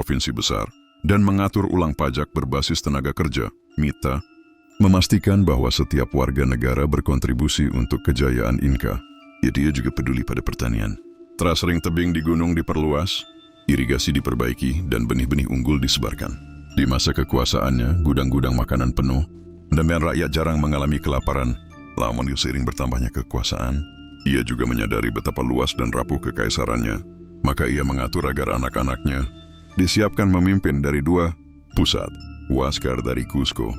provinsi besar, dan mengatur ulang pajak berbasis tenaga kerja, MITA, memastikan bahwa setiap warga negara berkontribusi untuk kejayaan Inka. Ya, dia juga peduli pada pertanian. Terasering tebing di gunung diperluas, irigasi diperbaiki, dan benih-benih unggul disebarkan. Di masa kekuasaannya, gudang-gudang makanan penuh, dan rakyat jarang mengalami kelaparan. Namun seiring bertambahnya kekuasaan, ia juga menyadari betapa luas dan rapuh kekaisarannya. Maka ia mengatur agar anak-anaknya disiapkan memimpin dari dua pusat, Huáscar dari Cusco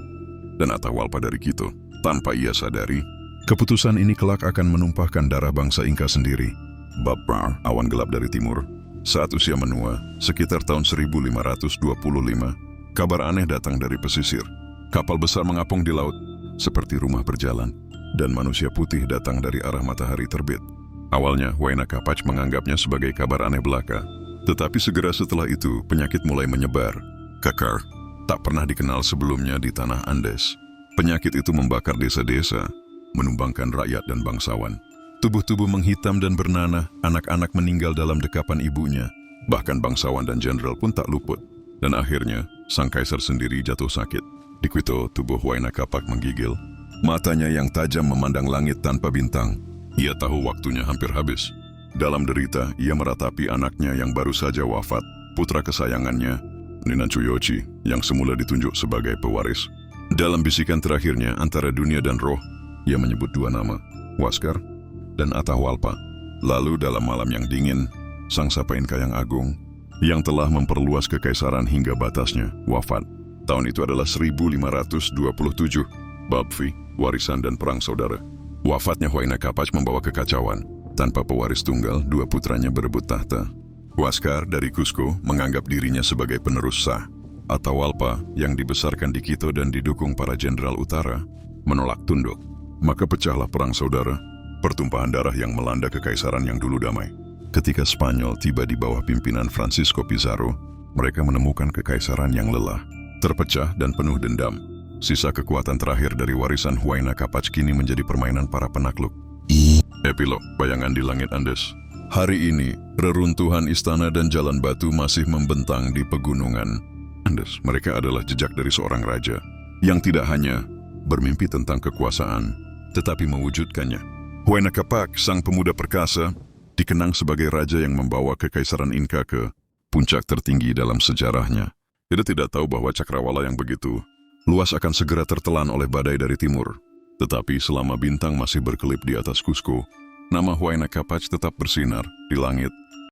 dan Atahualpa dari Quito. Tanpa ia sadari, keputusan ini kelak akan menumpahkan darah bangsa Inka sendiri. Bab awan gelap dari timur. Saat usia menua, sekitar tahun 1525, kabar aneh datang dari pesisir. Kapal besar mengapung di laut, seperti rumah berjalan, dan manusia putih datang dari arah matahari terbit. Awalnya, Huayna Capac menganggapnya sebagai kabar aneh belaka. Tetapi segera setelah itu, penyakit mulai menyebar. Kakar, tak pernah dikenal sebelumnya di tanah Andes. Penyakit itu membakar desa-desa, menumbangkan rakyat dan bangsawan. Tubuh-tubuh menghitam dan bernanah, anak-anak meninggal dalam dekapan ibunya. Bahkan bangsawan dan jenderal pun tak luput. Dan akhirnya, sang kaisar sendiri jatuh sakit. Di Quito, tubuh Huayna Capac menggigil. Matanya yang tajam memandang langit tanpa bintang. Ia tahu waktunya hampir habis. Dalam derita, ia meratapi anaknya yang baru saja wafat, putra kesayangannya, Ninan Chuyochi, yang semula ditunjuk sebagai pewaris. Dalam bisikan terakhirnya antara dunia dan roh, ia menyebut dua nama, Huáscar dan Atahualpa. Lalu dalam malam yang dingin, sang Sapa Inka yang agung, yang telah memperluas kekaisaran hingga batasnya, wafat. Tahun itu adalah 1527, Bab V, warisan dan perang saudara. Wafatnya Huayna Capac membawa kekacauan. Tanpa pewaris tunggal, dua putranya berebut tahta. Huáscar dari Cusco menganggap dirinya sebagai penerus sah. Atahualpa, yang dibesarkan di Quito dan didukung para jenderal utara, menolak tunduk. Maka pecahlah perang saudara, pertumpahan darah yang melanda kekaisaran yang dulu damai. Ketika Spanyol tiba di bawah pimpinan Francisco Pizarro, mereka menemukan kekaisaran yang lelah, terpecah dan penuh dendam. Sisa kekuatan terakhir dari warisan Huayna Capac kini menjadi permainan para penakluk. Epilog, bayangan di langit Andes. Hari ini, reruntuhan istana dan jalan batu masih membentang di pegunungan Andes. Mereka adalah jejak dari seorang raja yang tidak hanya bermimpi tentang kekuasaan, tetapi mewujudkannya. Huayna Capac, sang pemuda perkasa, dikenang sebagai raja yang membawa kekaisaran Inka ke puncak tertinggi dalam sejarahnya. Dia tidak tahu bahwa cakrawala yang begitu luas akan segera tertelan oleh badai dari timur. Tetapi selama bintang masih berkelip di atas Cusco, nama Huayna Capac tetap bersinar di langit